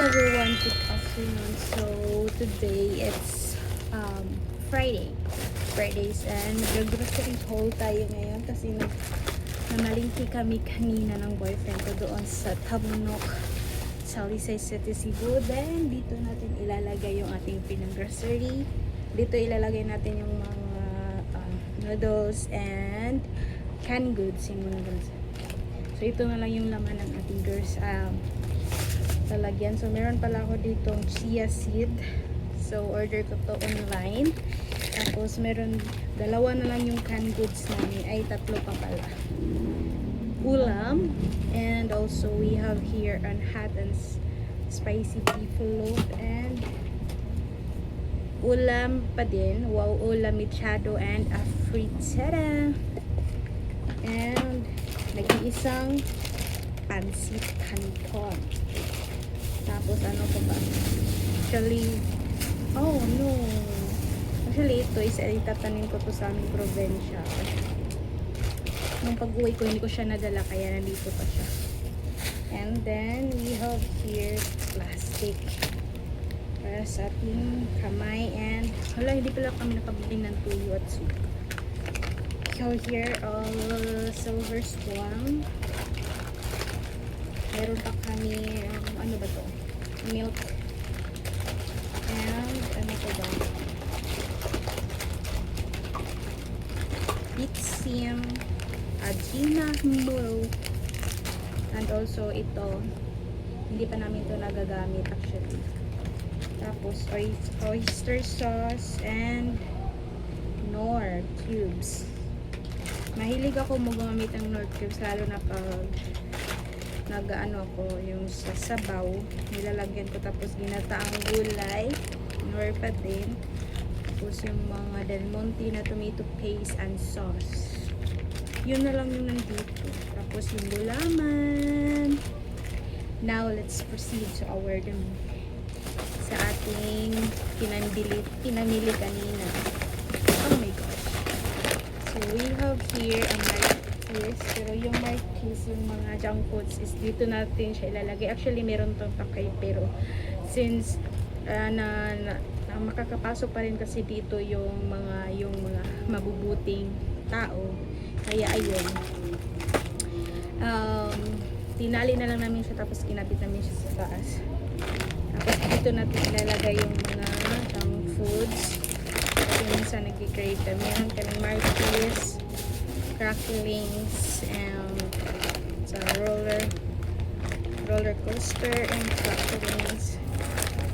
Everyone, good afternoon. So today it's Fridays and nag-grocery haul tayo ngayon kasi namalingki kami kanina ng boyfriend ko doon sa Tabunok, Salisay City, Cebu. Then dito natin ilalagay yung ating pinang-grocery. Dito ilalagay natin yung mga noodles and canned goods, yung mga ganun. So ito na lang yung laman ng ating lalagyan. So meron pala ako ditong chia seed. So order ko to online. Tapos meron dalawa na lang yung canned goods namin. Ay tatlo pa pala. Ulam. And also we have here an hot and spicy beef loaf. And ulam pa din. Wow, ulam mechado and a frittata. And nag-iisang pansit canton. Tapos ano pa ba? Actually ito is itatanim ko to sa aming probinsya. Nung pag-uwi ko hindi ko siya nadala kaya nandito pa siya. And then we have here plastic para sa ating kamay. And hindi pala kami nakabili ng tuyo at suka. So here silver swan. Meron pa kami ano ba to? Milk. And ano pa ba? Bitsim, Agina Mo. And also ito, hindi pa namin ito nagagamit actually. Tapos oyster sauce and Knorr cubes. Mahilig ako gumamit ng Knorr cubes lalo na pag nag-ano ako yung sa sabaw, nilalagyan ko tapos ginataang gulay, Knorr pa din. Tapos yung mga Del Monte na tomato paste and sauce. Yun na lang yung nandito. Tapos yung gulaman. Now, let's proceed to our sa ating pinamili kanina. Oh my gosh. So, we have here a Marquis. Pero yung Marquis, yung mga junk foods is dito natin siya ilalagay. Actually, meron tong takay. Pero, since makakapasok pa rin kasi dito yung mga mabubuting tao, kaya ayun, tinali na lang namin siya tapos kinabit namin siya sa taas. Tapos dito natin ilalagay yung mga junk foods kasi minsan nag-crave ka. Meron kaming Marquis, cracklings, and sa roller coaster and cracklings.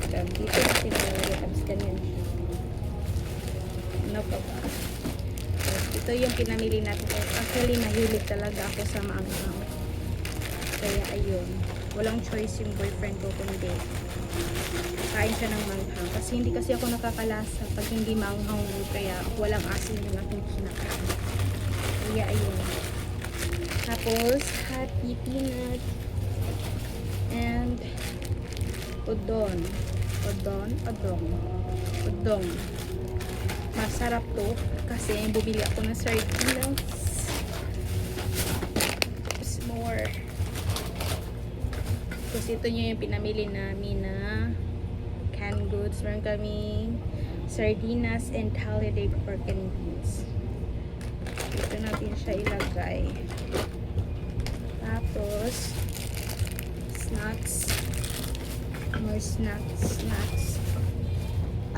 Dito natin ilalagay tapos ganyan siya. Ano pa ba? Ito yung pinamili natin. Actually, mahilig talaga ako sa maanghang. Kaya ayun. Walang choice yung boyfriend ko kundi kain siya ng manghang. Kasi hindi kasi ako nakakalasa pag hindi manghang, kaya walang asin yung aking kinakain. Kaya ayun. Tapos, happy peanut and udon. Masarap to kasi bumili ako ng sardinas. Tapos more. Tapos ito nyo yung pinamili namin na canned goods. Meron kami sardinas and holiday pork and beans. Dito natin siya ilagay. Tapos snacks. More snacks.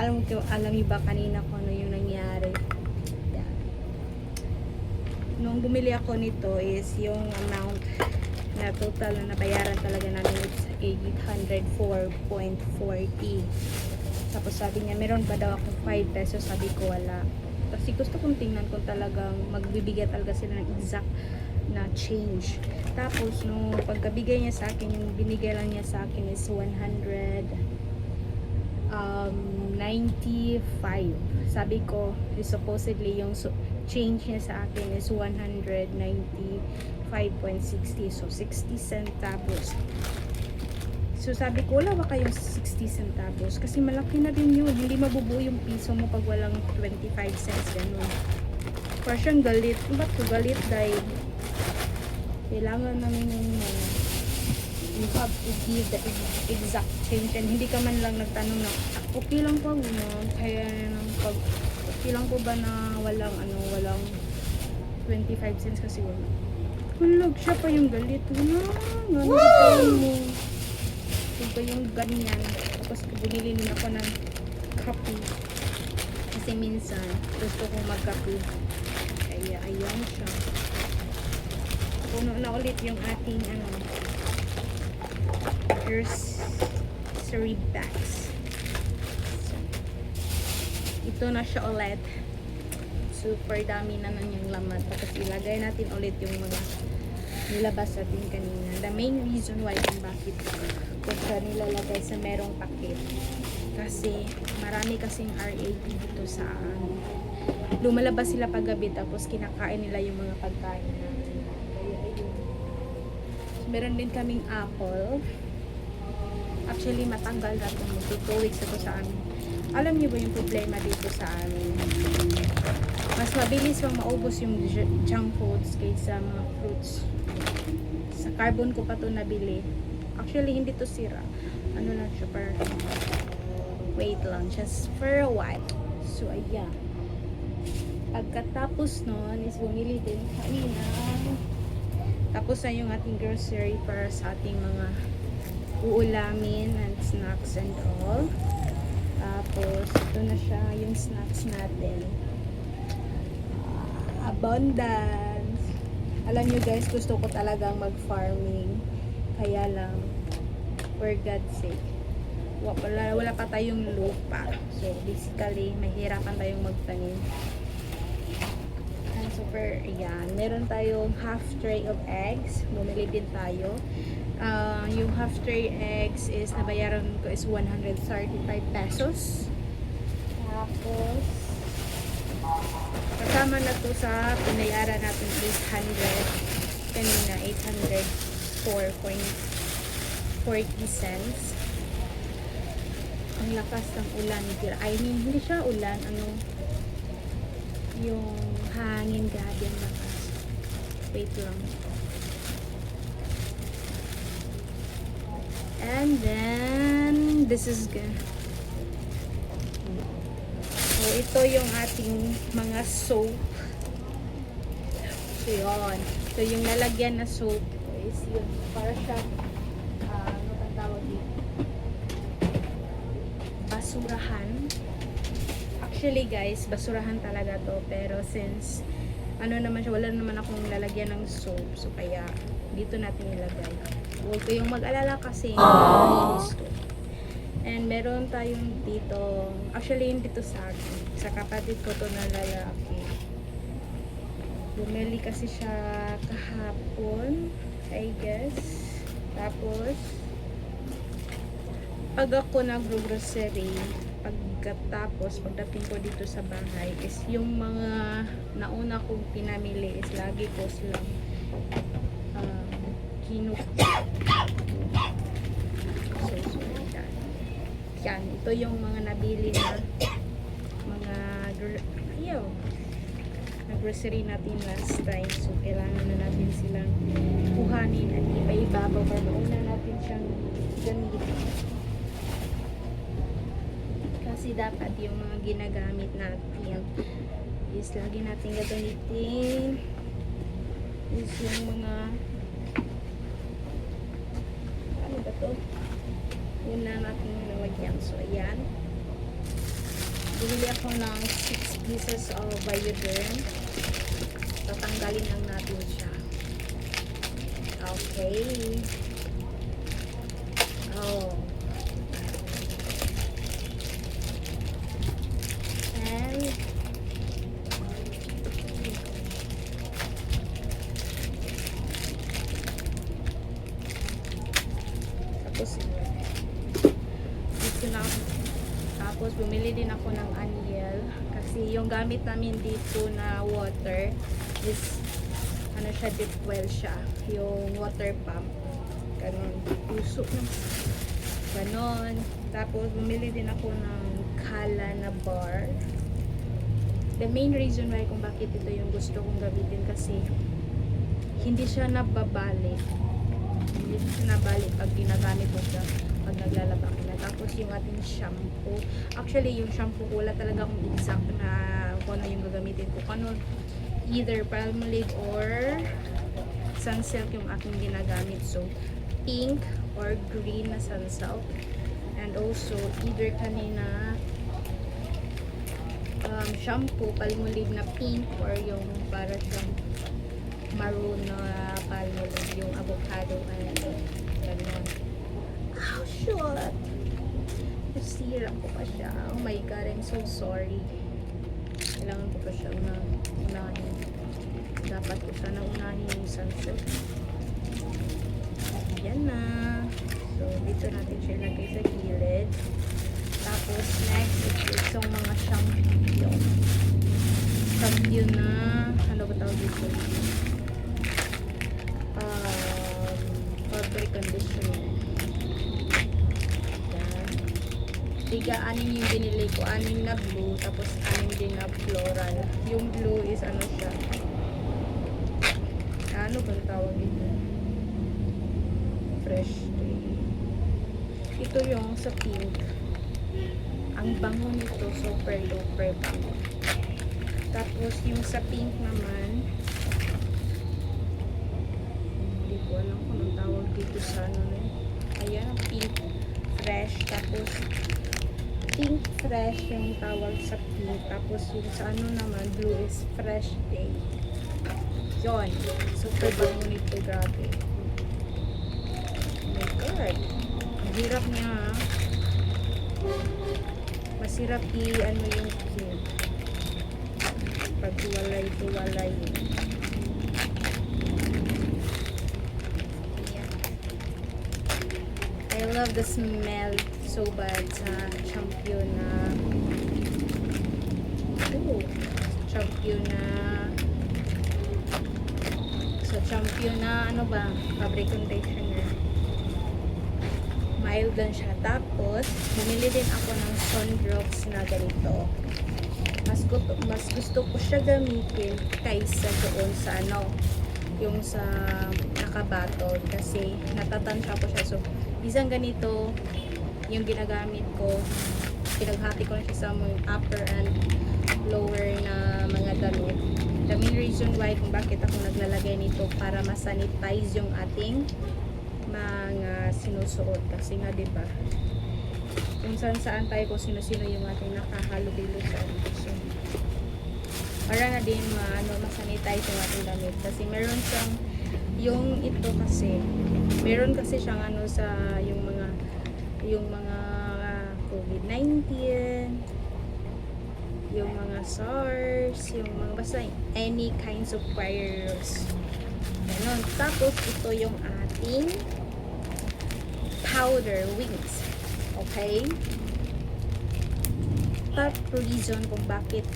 Alam niyo ba kanina ko ano yung nangyari? Yan. Nung bumili ako nito is yung amount na total na nabayaran talaga namin is 804.40. Tapos sabi niya meron ba daw ako 5 pesos, sabi ko wala. Kasi gusto kong tingnan kung talagang magbibigay talaga sila ng exact na change. Tapos nung pagkabigay niya sa akin, yung binigay lang niya sa akin is 195. Sabi ko supposedly yung change niya sa akin is 195.60, so 60 centavos. So sabi ko wala ba kayong 60 centavos kasi malaki na din yun, hindi mabubuo yung piso mo pag walang 25 cents ganun. For siyang galit. Ba't ko galit dahil kailangan namin yung you have to give the exact change, and hindi ka man lang nagtanong na okay lang po na kaya nang pag okay lang po ba na walang walang 25 cents kasi wala. Hulag siya pa yung galit. Wala, tayo mo. Ito yung ganyan. Tapos bumili din ako ng kape. Kasi minsan, gusto kong magkape. Kaya, ayan siya. Puno na ulit yung ating, grocery bags. So, ito na siya ulit. Super dami na yung laman. Tapos ilagay natin ulit yung mga nilabas natin kanina. The main reason why kung bakit ko siya nilalagay sa merong pakit. Kasi marami kasing RAP dito sa lumalabas sila paggabi tapos kinakain nila yung mga pagkain natin. Kaya ayun. So, meron din kaming apple. Actually matagal na ito. 2 weeks ito sa amin. Alam niyo ba yung problema dito sa amin? Mas mabilis pang maubos yung junk foods kaysa mga fruits. Sa carbon ko pa to nabili. Actually, hindi to sira. Ano lang siya, per wait lang. Just for a while. So, ayan. Pagkatapos nun, is bumili din kami ng tapos na yung ating grocery para sa ating mga uulamin and snacks and all. Tapos, ito na siya yung snacks natin. Abundance. Alam nyo guys, gusto ko talagang mag-farming. Kaya lang, for God's sake, wala pa tayong lupa. So, basically, mahirapan tayong magtanim. And super, yan. Meron tayong half tray of eggs. Bumili din tayo. Yung half tray eggs is, nabayaran ko is 135 pesos. Tapos, kasama na to sa pinayaran natin 800 kanina 804.40 cents. Ang lakas ng ulan, I mean hindi siya ulan, yung hangin, grabe ang lakas. Wait lang. And then this is good. So, ito yung ating mga soap. So, yun. So, yung lalagyan na soap is yun. Para siya, ano ang tawag dito? Basurahan. Actually, guys, basurahan talaga to. Pero since, naman siya, wala naman akong lalagyan ng soap. So, kaya, dito natin ilagay. Huwag kayong mag-alala kasi, gusto. And meron tayong dito, actually hindi to sa akin, sa kapatid ko to na lalaki. Bumili kasi siya kahapon, I guess. Tapos, pag ako nag-grocery, pagdating ko dito sa bahay, is yung mga nauna kong pinamili is lagi ko silang yan, ito yung mga nabili na mga na grocery natin last time. So, kailangan na natin silang kuhanin at iba-ibabaw para mauna natin siyang gamitin. Kasi dapat yung mga ginagamit natin is lagi natin gagamitin is yung mga ano ba to? Yun na natin nilagyan. So, ayan. Bumili ako ng 6 pieces of Bioderm. Tatanggalin lang natin siya. Okay. Oh. And tapos bumili din ako ng Aniel kasi yung gamit namin dito na water is ano siya, deep well siya, yung water pump ganon, puso na ganon. Tapos bumili din ako ng Kala na bar. The main reason why kung bakit ito yung gusto kong gamitin kasi hindi siya nababalik. Hindi siya nabalik pag ginagamit mo siya pag naglalaba ka na. Tapos yung ating shampoo. Actually, yung shampoo ko wala talaga akong exact na kung ano yung gagamitin ko. Kung ano, either Palmolive or Sunsilk yung aking ginagamit. So, pink or green na Sunsilk. And also, either kanina shampoo, Palmolive na pink or yung para siyang maroon na Palmolive, yung avocado and gano'n. Oh, shit! Nasira ko pa siya. Oh my god, I'm so sorry. Kailangan ko pa siya unahin. Dapat ko sana unahin yung sunset. Yan na. So, dito natin siya ilagay sa gilid. Tapos, next, itong mga shampoo. Shampoo na, ano ba tawag dito? Fabric conditioner. Yan. Tiga-anin yung binili ko. 6 na blue, tapos 6 din na floral. Yung blue is ano siya? Ano bang tawag dito? Fresh day. Ito yung sa pink. Ang bango nito, super bango. Tapos yung sa pink naman, hindi ko alam kung anong tawag dito sa ano na. Ayan, pink fresh. Tapos pink fresh yung tawag sa pink. Tapos yung sa ano naman, blue is fresh day. Yun. Super bango nito, grabe. Oh my god. Ang hirap niya, ha? Masirap i-ano yung skin. Pag tuwalay. I love the smell so bad sa shampoo na shampoo na ano ba, fabric conditioner. Mild lang siya. Tapos bumili din ako ng Sunbrox na ganito. Mas gusto ko siya gamitin kaysa doon sa ano, yung sa nakabattle, kasi natatansya ko siya. So isang ganito yung ginagamit ko. Pinaghati ko na siya sa mga upper and lower na mga damit. The main reason why kung bakit ako naglalagay nito, para masanitize yung ating mga sinusuot. Kasi nga diba, kung saan tayo, kung sino-sino yung ating nakahalo-bilo sa so, para na din masanitize yung ating damit. Kasi meron siyang yung ito kasi meron kasi siyang ano sa yung mga COVID-19, yung mga SARS, yung mga basta any kinds of virus. Ganon. Tapos ito yung ating powder wings. Okay? Top reason kung bakit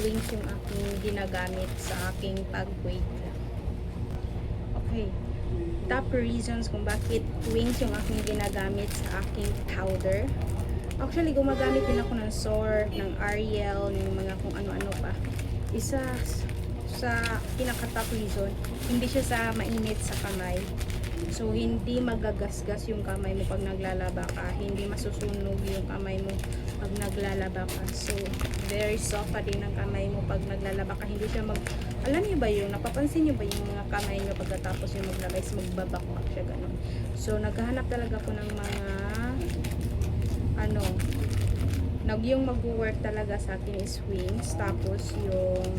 wings yung aking ginagamit sa aking pag-wig. Okay. Top reasons kung bakit wings yung aking ginagamit sa aking powder. Actually, gumagamit din ako ng SOR, ng Ariel, ng mga kung ano-ano pa. Isa sa pinaka-top reason, hindi siya sa mainit sa kamay. So, hindi magagasgas yung kamay mo pag naglalaba ka. Hindi masusunog yung kamay mo pag naglalaba ka. So, very soft pa din ang kamay mo pag naglalaba ka. Hindi siya alam niyo ba yung, napapansin niyo ba yung mga kamay niyo pagkatapos yung maglaba is magbabakbak siya, ganun. So, naghahanap talaga ko ng mga yung mag-work talaga sa akin is wings. Tapos yung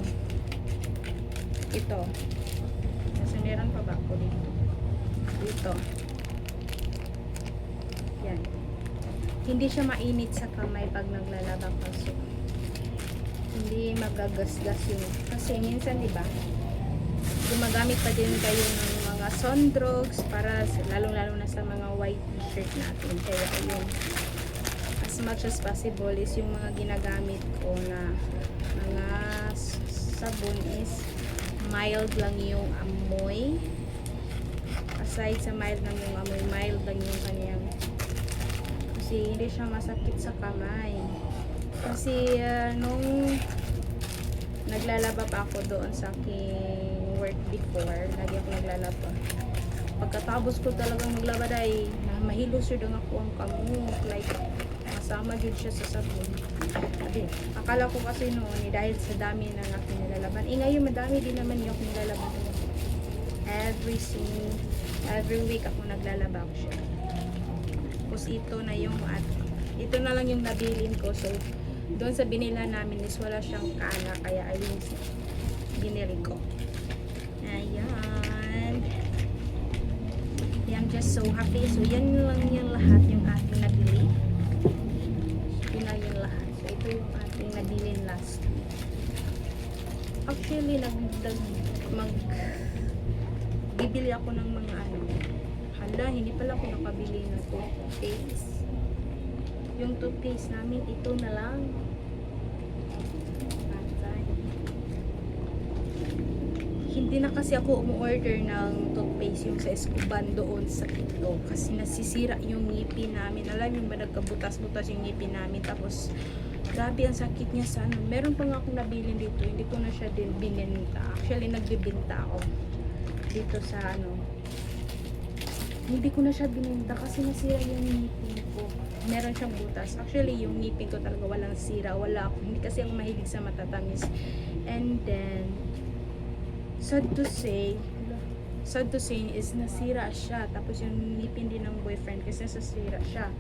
ito. Kasi meron pa ba ako dito. Yan. Hindi siya mainit sa kamay pag naglalaba ka. So, hindi magagasgas yung, kasi minsan diba, gumagamit pa din kayo ng mga Sunbrox para lalong-lalo na sa mga white t-shirt natin. Kaya ayun, as much as possible is yung mga ginagamit ko na mga sabon is mild lang yung amoy. Aside sa mild lang yung amoy, mild lang yung kanyang, kasi hindi siya masakit sa kamay. Kasi nung naglalaba pa ako doon sa aking work before, lagi ako naglalaba. pagkatapos ko talagang maglaba ay mahilo sir dang ako ang kamot, like masama gid siya sa sabon. Sabi, akala ko kasi noon dahil sa dami ng aking nilalaban, ngayon madami din naman yung aking nilalaban. Every week ako naglalaba ko siya. Tapos ito na yung ito na lang yung nabilin ko. So doon sa binila namin is wala siyang kana, kaya ayun binili ko. Ayan. I'm just so happy. So yan lang yung lahat yung ating nabili. Yun lang yung lahat. So ito yung ating nabilin last week. Actually bibili ako ng mga hindi pala ako nakabili ng toothpaste. Yung toothpaste namin, ito na lang. Hindi na kasi ako umu-order ng toothpaste yung sa Escoban doon sa ito. Kasi nasisira yung ngipin namin. Alam yung ba nagkabutas-butas yung ngipin namin. Tapos, grabe ang sakit niya sa Meron pa nga akong nabili dito. Hindi ko na siya din bininta. Actually, nagbibinta ako dito sa hindi ko na siya bininta kasi nasira yung ngipin ko. Meron siyang butas. Actually, yung ngipin ko talaga walang sira. Wala ako. Hindi kasi ako mahilig sa matatamis. And then, sad to say is nasira siya. Tapos yung ngipin din ng boyfriend kasi nasira siya.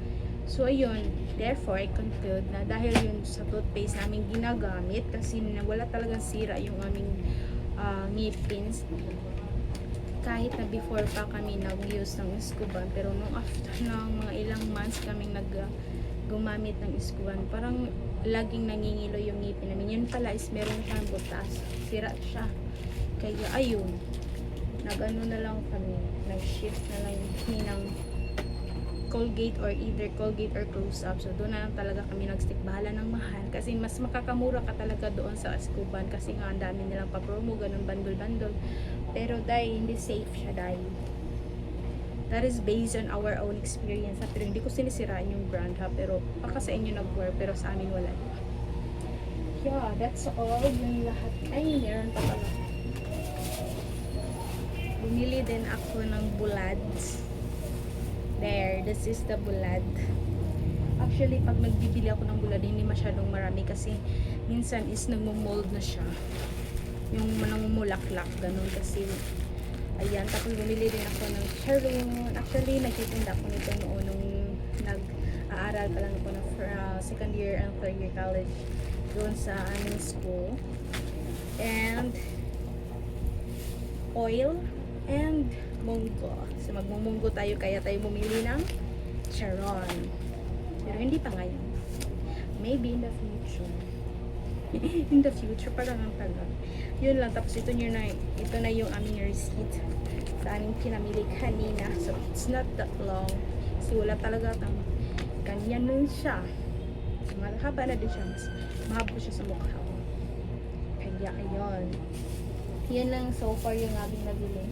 So, ayun. Therefore, I conclude na dahil yun sa toothpaste namin ginagamit kasi wala talagang sira yung aming ngipins. Kahit na before pa kami nag-use ng Escoban, pero nung after ng mga ilang months kaming gumamit ng Escoban, parang laging nangingilo yung ngipin namin. Yun pala is meron siyang butas. Sira siya. Kaya ayun, nag-ano na lang kami, nag-shift na lang kami ng Colgate or either Colgate or Close-Up. So doon na lang talaga kami nag-stick. Bahala ng mahal. Kasi mas makakamura ka talaga doon sa Escoban. Kasi nga ang dami nilang pa-promo, ganun, bandol-bandol. Pero dahil hindi safe siya dahil that is based on our own experience. Pero hindi ko sinisiraan yung brand ha. Pero baka sa inyo nag-work. Pero sa amin wala. Yeah, that's all. Yung lahat. Ay, meron pa pala. Bumili din ako ng bulads. There, this is the bulad. Actually, pag nagbibili ako ng bulad, hindi masyadong marami kasi minsan is nagmo-mold na siya. Yung nangumulaklak, ganun kasi. Ayan, tapos bumili din ako ng charon. Actually, nagtitinda ako nito noon nung nag-aaral pa lang ako ng second year and third year college doon sa aming school. And oil and munggo. So magmumunggo tayo kaya tayo bumili ng charon. Pero hindi pa ngayon. Maybe in the future. In the future pa lang ang tagal. Yun lang. Tapos ito na yung aming receipt sa aming pinamili kanina. So it's not that long. Kasi wala talaga ganyan nun siya. So mahaba na din siya. Mas mahaba siya sa mukha ko. Kaya ayun. Yan lang so far yung aming nabili.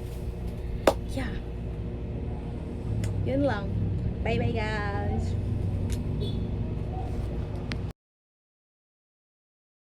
Yeah. Yun lang. Bye bye guys.